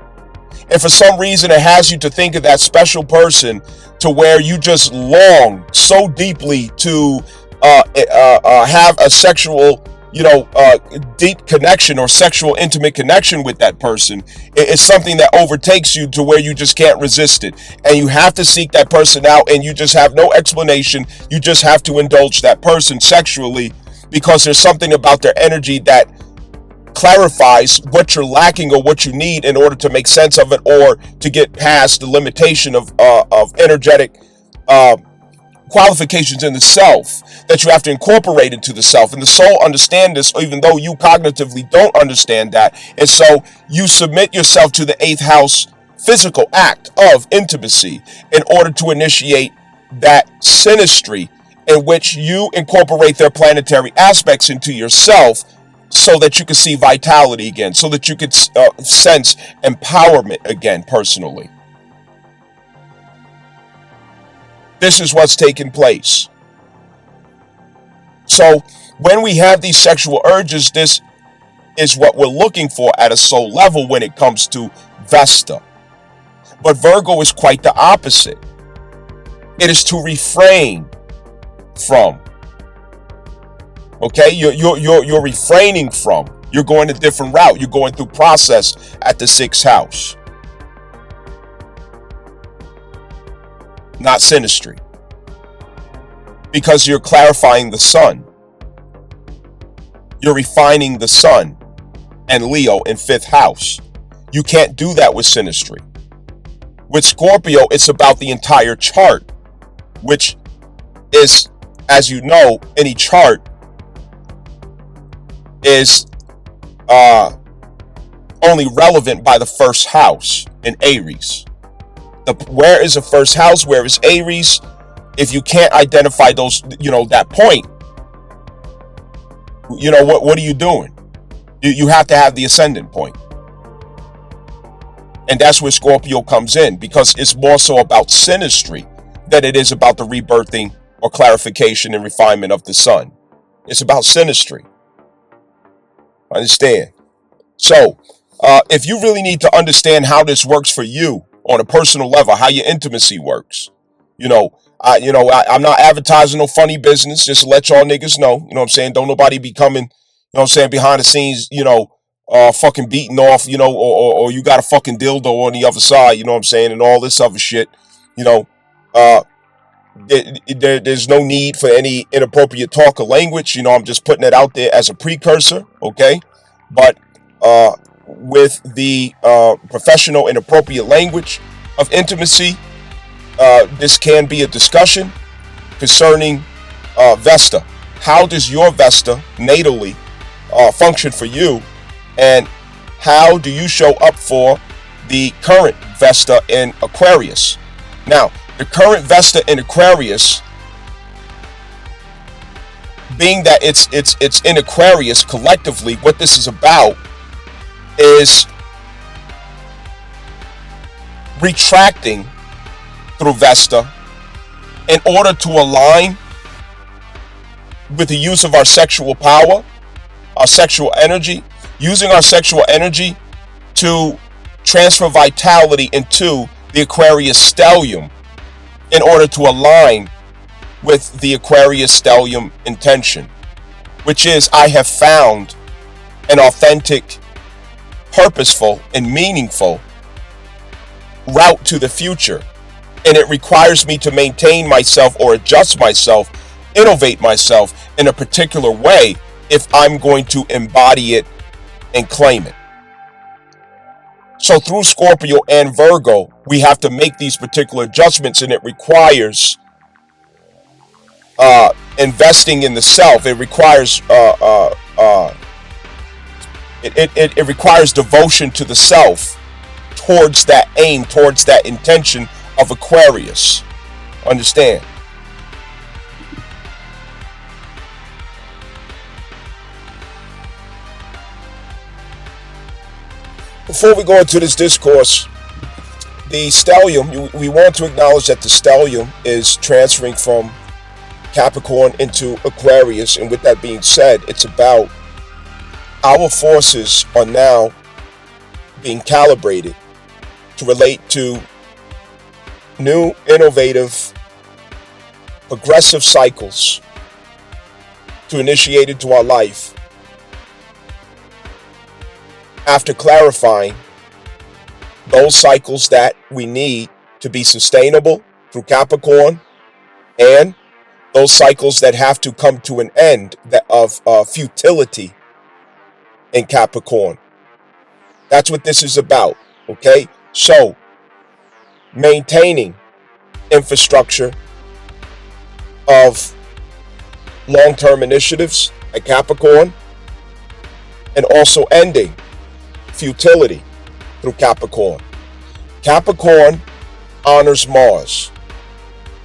And for some reason, it has you to think of that special person to where you just long so deeply to have a sexual, deep connection or sexual intimate connection with that person. It's something that overtakes you to where you just can't resist it. And you have to seek that person out, and you just have no explanation. You just have to indulge that person sexually, because there's something about their energy that clarifies what you're lacking or what you need in order to make sense of it, or to get past the limitation of energetic qualifications in the self that you have to incorporate into the self. And the soul understands this, even though you cognitively don't understand that. And so you submit yourself to the 8th house physical act of intimacy in order to initiate that synastry in which you incorporate their planetary aspects into yourself, so that you can see vitality again, so that you could sense empowerment again personally. This is what's taking place. So when we have these sexual urges, this is what we're looking for at a soul level when it comes to Vesta. But Virgo is quite the opposite. It is to refrain from. Okay, you're refraining from. You're going a different route. You're going through process at the 6th house. not synastry, because you're clarifying the sun. You're refining the sun and Leo in 5th house. You can't do that with synastry. With Scorpio, it's about the entire chart, which is, as you know, any chart is only relevant by the 1st house in Aries. Where is the 1st house? Where is Aries? If you can't identify those, that point, what are you doing? You have to have the ascendant point. And that's where Scorpio comes in, because it's more so about synastry than it is about the rebirthing or clarification and refinement of the sun. It's about synastry. Understand? So, if you really need to understand how this works for you on a personal level, how your intimacy works, I'm not advertising no funny business, just to let y'all niggas know, you know what I'm saying? Don't nobody be coming, behind the scenes, fucking beating off, or you got a fucking dildo on the other side, you know what I'm saying? And all this other shit, there's no need for any inappropriate talk or language. I'm just putting it out there as a precursor, okay? But with the professional and appropriate language of intimacy, this can be a discussion concerning Vesta. How does your Vesta natally function for you, and how do you show up for the current Vesta in Aquarius? Now, the current Vesta in Aquarius, being that it's in Aquarius collectively, what this is about is retracting through Vesta in order to align with the use of our sexual power, our sexual energy, using our sexual energy to transfer vitality into the Aquarius stellium in order to align with the Aquarius stellium intention, which is, I have found an authentic, purposeful, and meaningful route to the future. And it requires me to maintain myself or adjust myself, innovate myself in a particular way if I'm going to embody it and claim it. So through Scorpio and Virgo, we have to make these particular adjustments, and it requires investing in the self. It requires it requires devotion to the self towards that aim, towards that intention of Aquarius. Understand? Before we go into this discourse, the stellium, we want to acknowledge that the stellium is transferring from Capricorn into Aquarius. And with that being said, it's about our forces are now being calibrated to relate to new, innovative, progressive cycles to initiate into our life after clarifying those cycles that we need to be sustainable through Capricorn, and those cycles that have to come to an end of futility in Capricorn. That's what this is about, okay? So, maintaining infrastructure of long-term initiatives at Capricorn, and also ending futility through Capricorn. Capricorn honors Mars.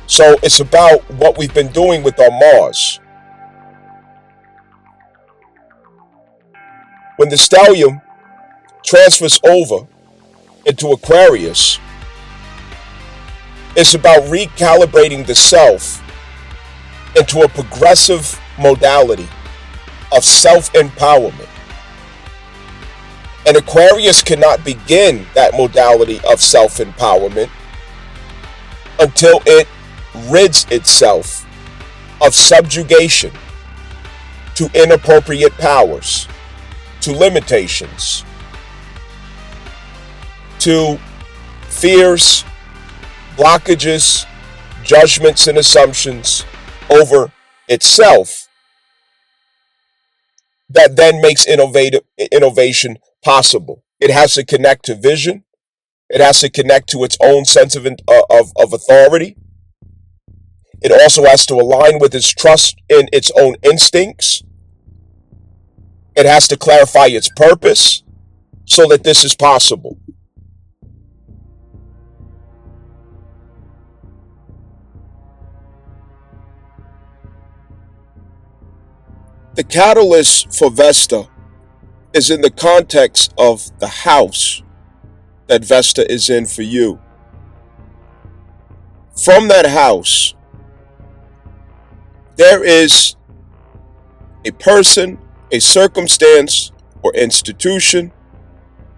So it's about what we've been doing with our Mars. When the stellium transfers over into Aquarius, it's about recalibrating the self into a progressive modality of self-empowerment. And Aquarius cannot begin that modality of self-empowerment until it rids itself of subjugation to inappropriate powers, to limitations, to fears, blockages, judgments and assumptions over itself that then makes innovation possible. It has to connect to vision. It has to connect to its own sense of authority. It also has to align with its trust in its own instincts. It has to clarify its purpose so that this is possible. The catalyst for Vesta is in the context of the house that Vesta is in for you. From that house, there is a person, a circumstance, or institution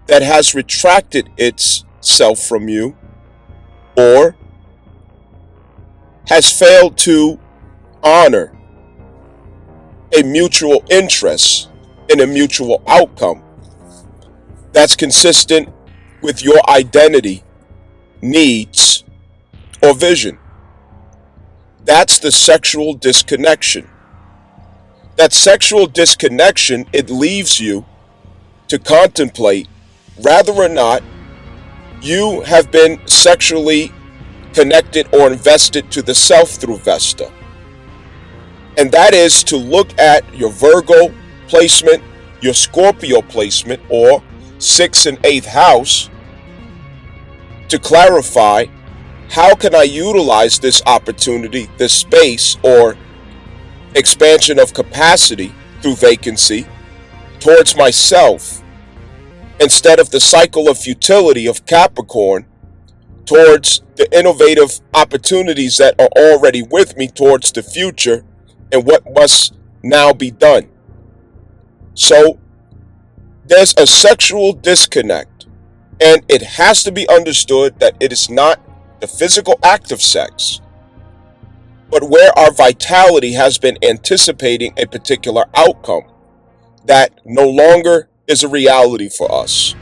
that has retracted itself from you or has failed to honor a mutual interest in a mutual outcome that's consistent with your identity, needs, or vision. That's the sexual disconnection. That sexual disconnection, it leaves you to contemplate whether or not you have been sexually connected or invested to the self through Vesta. And that is to look at your Virgo placement, your Scorpio placement, or 6th and 8th house to clarify, how can I utilize this opportunity, this space, or expansion of capacity through vacancy towards myself, instead of the cycle of futility of Capricorn towards the innovative opportunities that are already with me towards the future and what must now be done. So there's a sexual disconnect, and it has to be understood that it is not the physical act of sex, but where our vitality has been anticipating a particular outcome that no longer is a reality for us.